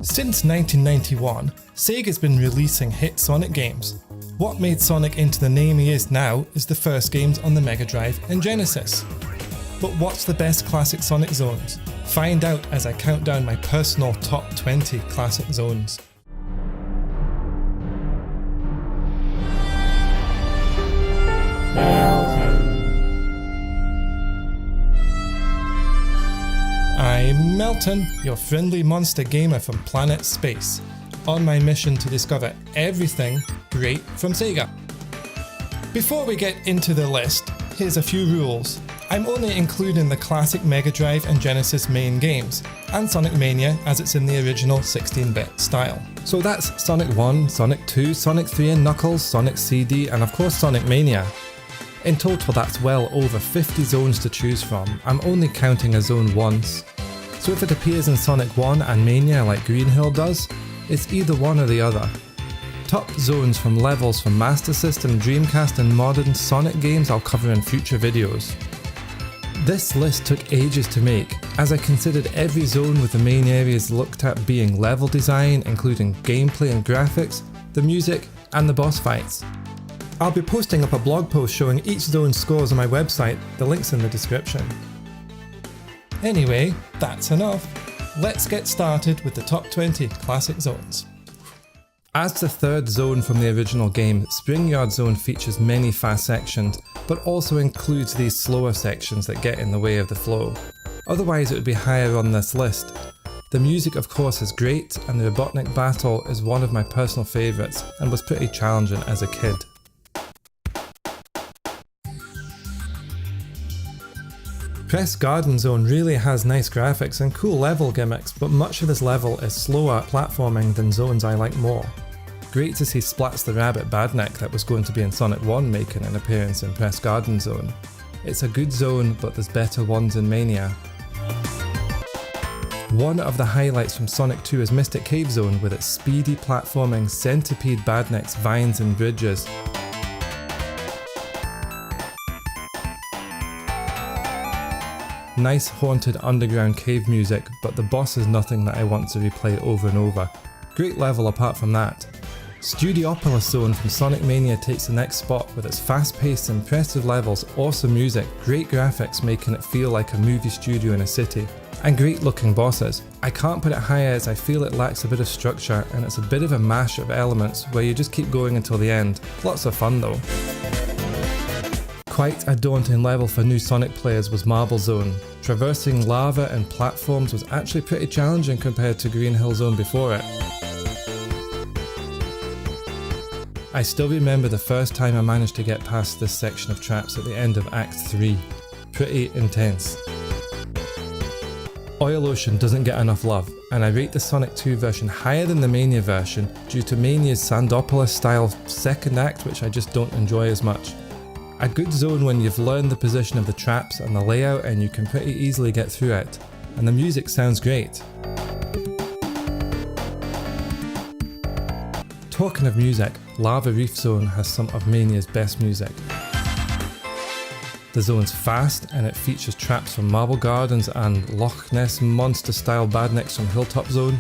Since 1991, Sega's been releasing hit Sonic games. What made Sonic into the name he is now is the first games on the Mega Drive and Genesis. But what's the best classic Sonic zones? Find out as I count down my personal top 20 classic zones. I'm Melton, your friendly monster gamer from planet Space, on my mission to discover everything great from Sega. Before we get into the list, here's a few rules. I'm only including the classic Mega Drive and Genesis main games, and Sonic Mania as it's in the original 16-bit style. So that's Sonic 1, Sonic 2, Sonic 3 and Knuckles, Sonic CD, and of course Sonic Mania. In total that's well over 50 zones to choose from. I'm only counting a zone once. So if it appears in Sonic 1 and Mania like Green Hill does, it's either one or the other. Top zones from levels from Master System, Dreamcast and modern Sonic games I'll cover in future videos. This list took ages to make, as I considered every zone with the main areas looked at being level design, including gameplay and graphics, the music and the boss fights. I'll be posting up a blog post showing each zone's scores on my website, the link's in the description. Anyway, that's enough. Let's get started with the top 20 classic zones. As the third zone from the original game, Spring Yard Zone features many fast sections, but also includes these slower sections that get in the way of the flow. Otherwise it would be higher on this list. The music of course is great, and the Robotnik battle is one of my personal favourites and was pretty challenging as a kid. Press Garden Zone really has nice graphics and cool level gimmicks, but much of this level is slower platforming than zones I like more. Great to see Splats the Rabbit Badnik that was going to be in Sonic 1 making an appearance in Press Garden Zone. It's a good zone, but there's better ones in Mania. One of the highlights from Sonic 2 is Mystic Cave Zone with its speedy platforming, centipede badniks, vines and bridges. Nice haunted underground cave music, but the boss is nothing that I want to replay over and over. Great level apart from that. Studiopolis Zone from Sonic Mania takes the next spot with its fast-paced, impressive levels, awesome music, great graphics making it feel like a movie studio in a city, and great looking bosses. I can't put it higher as I feel it lacks a bit of structure and it's a bit of a mash of elements where you just keep going until the end. Lots of fun though. Quite a daunting level for new Sonic players was Marble Zone. Traversing lava and platforms was actually pretty challenging compared to Green Hill Zone before it. I still remember the first time I managed to get past this section of traps at the end of Act 3. Pretty intense. Oil Ocean doesn't get enough love, and I rate the Sonic 2 version higher than the Mania version due to Mania's Sandopolis style second act, which I just don't enjoy as much. A good zone when you've learned the position of the traps and the layout and you can pretty easily get through it, and the music sounds great. Talking of music, Lava Reef Zone has some of Mania's best music. The zone's fast and it features traps from Marble Gardens and Loch Ness Monster style badniks from Hilltop Zone.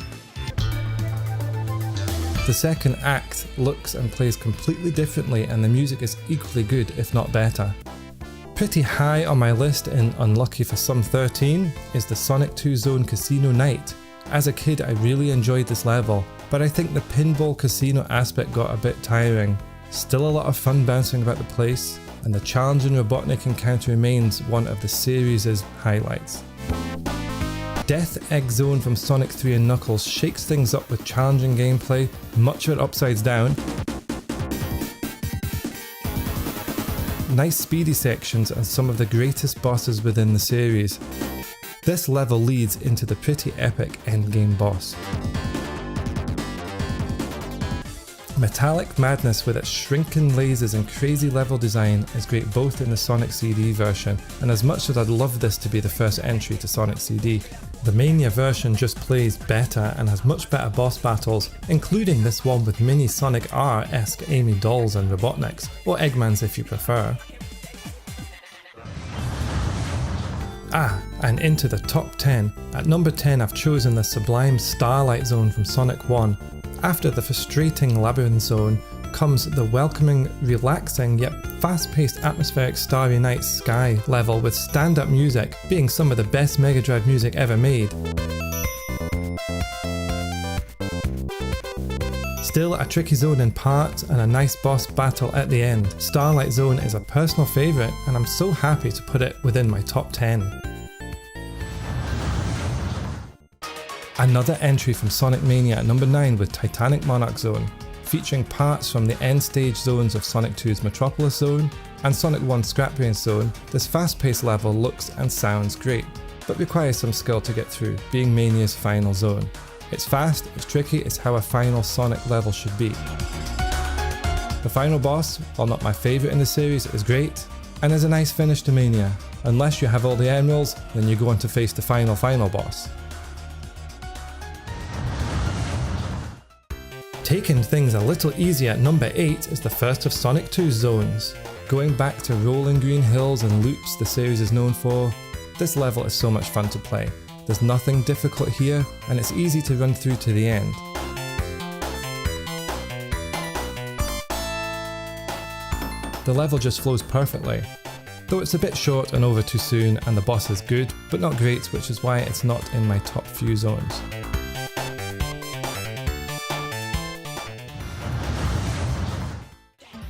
The second act looks and plays completely differently and the music is equally good if not better. Pretty high on my list in Unlucky for Some 13 is the Sonic 2 Zone Casino Night. As a kid I really enjoyed this level, but I think the pinball casino aspect got a bit tiring. Still a lot of fun bouncing about the place, and the challenging Robotnik encounter remains one of the series' highlights. Death Egg Zone from Sonic 3 and Knuckles shakes things up with challenging gameplay, much of it upsides down. Nice speedy sections and some of the greatest bosses within the series. This level leads into the pretty epic endgame boss. Metallic Madness with its shrinking lasers and crazy level design is great both in the Sonic CD version, and as much as I'd love this to be the first entry to Sonic CD, the Mania version just plays better and has much better boss battles, including this one with mini Sonic R-esque Amy Dolls and Robotniks, or Eggmans if you prefer. And into the top 10. At number 10 I've chosen the sublime Starlight Zone from Sonic 1. After the frustrating Labyrinth Zone comes the welcoming, relaxing yet fast-paced atmospheric Starry Night Sky level with stand-up music being some of the best Mega Drive music ever made. Still a tricky zone in parts and a nice boss battle at the end. Starlight Zone is a personal favourite and I'm so happy to put it within my top 10. Another entry from Sonic Mania at number 9 with Titanic Monarch Zone, featuring parts from the end stage zones of Sonic 2's Metropolis Zone and Sonic 1's Scrap Brain Zone. This fast-paced level looks and sounds great, but requires some skill to get through, being Mania's final zone. It's fast, it's tricky, it's how a final Sonic level should be. The final boss, while not my favourite in the series, is great, and is a nice finish to Mania. Unless you have all the emeralds, then you go on to face the final boss. Taking things a little easy at number 8 is the first of Sonic 2's zones. Going back to rolling green hills and loops the series is known for, this level is so much fun to play. There's nothing difficult here, and it's easy to run through to the end. The level just flows perfectly, though it's a bit short and over too soon, and the boss is good, but not great, which is why it's not in my top few zones.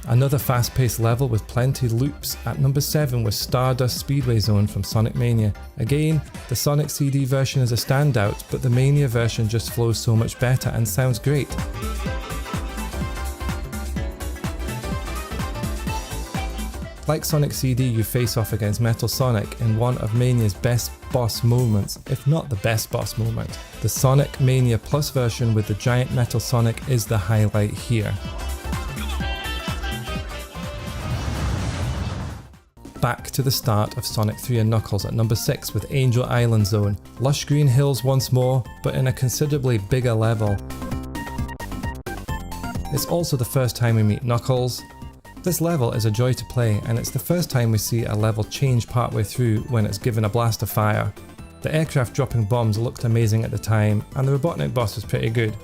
Another fast-paced level with plenty loops at number 7 was Stardust Speedway Zone from Sonic Mania. Again, the Sonic CD version is a standout, but the Mania version just flows so much better and sounds great. Like Sonic CD, you face off against Metal Sonic in one of Mania's best boss moments, if not the best boss moment. The Sonic Mania Plus version with the giant Metal Sonic is the highlight here. Back to the start of Sonic 3 and Knuckles at number 6 with Angel Island Zone. Lush green hills once more, but in a considerably bigger level. It's also the first time we meet Knuckles. This level is a joy to play, and it's the first time we see a level change partway through when it's given a blast of fire. The aircraft dropping bombs looked amazing at the time, and the Robotnik boss was pretty good.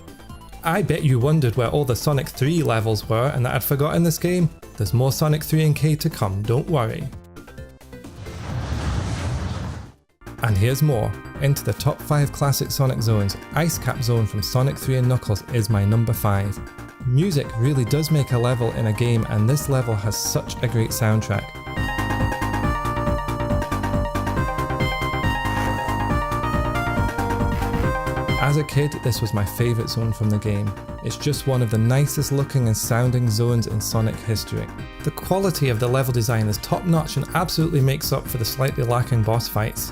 I bet you wondered where all the Sonic 3 levels were and that I'd forgotten this game. There's more Sonic 3 and K to come, don't worry. And here's more. Into the top 5 classic Sonic zones, Ice Cap Zone from Sonic 3 and Knuckles is my number 5. Music really does make a level in a game, and this level has such a great soundtrack. As a kid, this was my favourite zone from the game. It's just one of the nicest looking and sounding zones in Sonic history. The quality of the level design is top notch and absolutely makes up for the slightly lacking boss fights.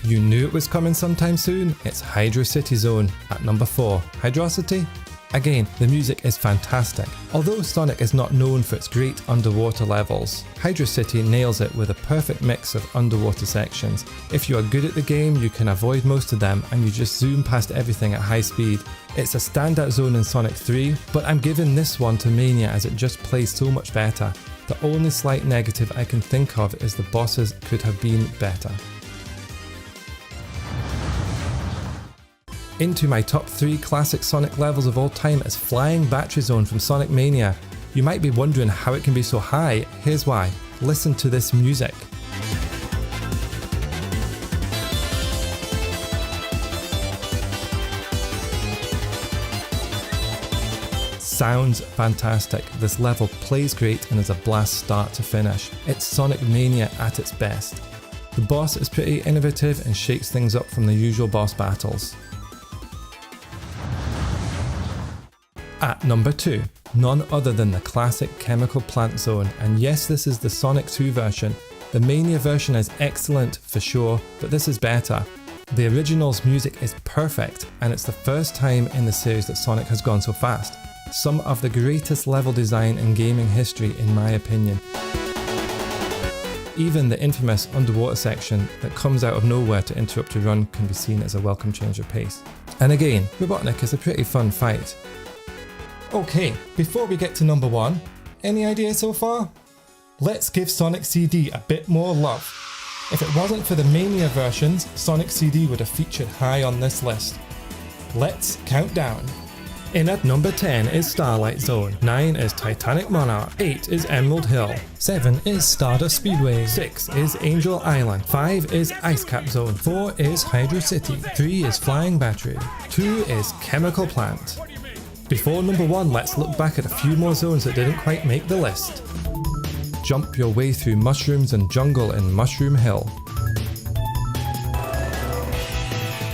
You knew it was coming sometime soon? It's Hydrocity Zone at number 4. Hydrocity? Again, the music is fantastic. Although Sonic is not known for its great underwater levels, Hydrocity nails it with a perfect mix of underwater sections. If you are good at the game, you can avoid most of them and you just zoom past everything at high speed. It's a standout zone in Sonic 3, but I'm giving this one to Mania as it just plays so much better. The only slight negative I can think of is the bosses could have been better. Into my top 3 classic Sonic levels of all time is Flying Battery Zone from Sonic Mania. You might be wondering how it can be so high. Here's why. Listen to this music. Sounds fantastic. This level plays great and is a blast start to finish. It's Sonic Mania at its best. The boss is pretty innovative and shakes things up from the usual boss battles. At number 2, none other than the classic Chemical Plant Zone, and yes, this is the Sonic 2 version. The Mania version is excellent for sure, but this is better. The original's music is perfect, and it's the first time in the series that Sonic has gone so fast. Some of the greatest level design in gaming history in my opinion. Even the infamous underwater section that comes out of nowhere to interrupt your run can be seen as a welcome change of pace. And again, Robotnik is a pretty fun fight. Okay, before we get to number 1, any ideas so far? Let's give Sonic CD a bit more love. If it wasn't for the Mania versions, Sonic CD would have featured high on this list. Let's count down. In at number 10 is Starlight Zone, 9 is Titanic Monarch, 8 is Emerald Hill, 7 is Stardust Speedway, 6 is Angel Island, 5 is Ice Cap Zone, 4 is Hydrocity, 3 is Flying Battery, 2 is Chemical Plant. Before number 1, let's look back at a few more zones that didn't quite make the list. Jump your way through mushrooms and jungle in Mushroom Hill.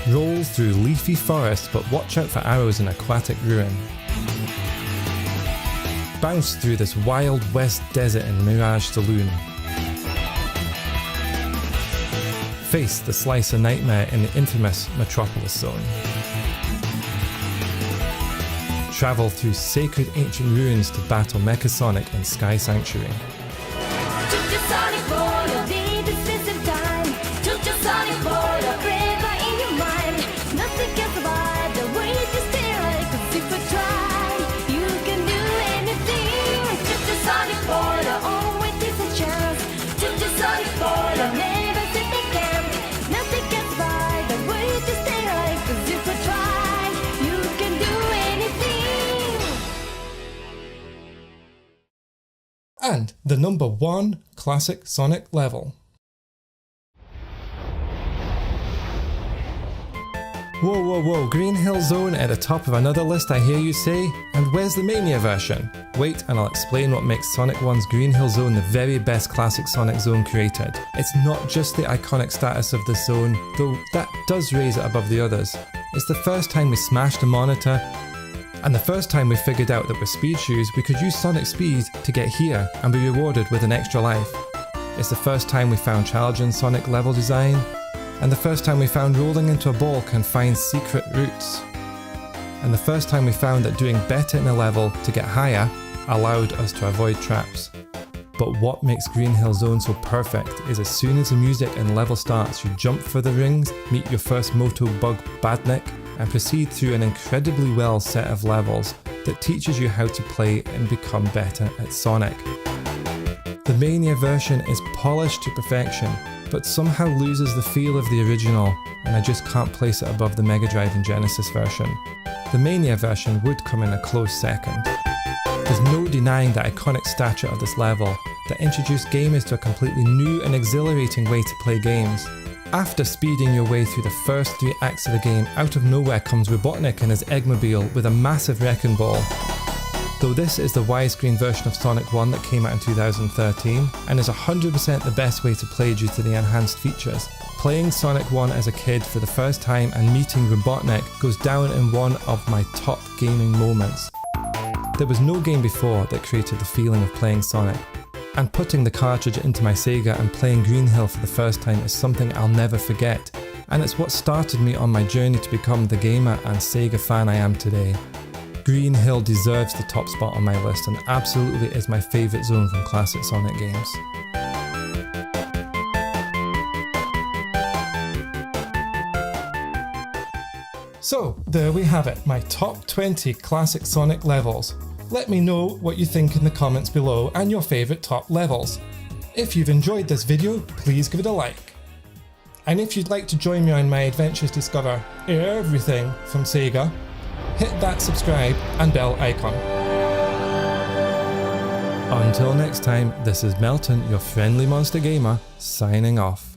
Roll through leafy forest, but watch out for arrows in Aquatic Ruin. Bounce through this wild west desert in Mirage Saloon. Face the Slicer Nightmare in the infamous Metropolis zone. Travel through sacred ancient ruins to battle Mecha Sonic in Sky Sanctuary. And the number 1 classic Sonic level. Whoa, Green Hill Zone at the top of another list, I hear you say? And where's the Mania version? Wait and I'll explain what makes Sonic 1's Green Hill Zone the very best classic Sonic zone created. It's not just the iconic status of this zone, though that does raise it above the others. It's the first time we smashed a monitor, and the first time we figured out that with speed shoes we could use Sonic Speed to get here and be rewarded with an extra life. It's the first time we found challenging Sonic level design, and the first time we found rolling into a ball can find secret routes. And the first time we found that doing better in a level to get higher allowed us to avoid traps. But what makes Green Hill Zone so perfect is as soon as the music and level starts, you jump for the rings, meet your first Moto Bug Badnik, and proceed through an incredibly well set of levels that teaches you how to play and become better at Sonic. The Mania version is polished to perfection, but somehow loses the feel of the original, and I just can't place it above the Mega Drive and Genesis version. The Mania version would come in a close second. There's no denying the iconic stature of this level that introduced gamers to a completely new and exhilarating way to play games. After speeding your way through the first 3 acts of the game, out of nowhere comes Robotnik and his Eggmobile with a massive wrecking ball. Though this is the widescreen version of Sonic 1 that came out in 2013, and is 100% the best way to play due to the enhanced features, playing Sonic 1 as a kid for the first time and meeting Robotnik goes down in one of my top gaming moments. There was no game before that created the feeling of playing Sonic. And putting the cartridge into my Sega and playing Green Hill for the first time is something I'll never forget, and it's what started me on my journey to become the gamer and Sega fan I am today. Green Hill deserves the top spot on my list and absolutely is my favourite zone from classic Sonic games. So there we have it, my top 20 classic Sonic levels. Let me know what you think in the comments below and your favourite top levels. If you've enjoyed this video, please give it a like. And if you'd like to join me on my adventures to discover everything from Sega, hit that subscribe and bell icon. Until next time, this is Melton, your friendly monster gamer, signing off.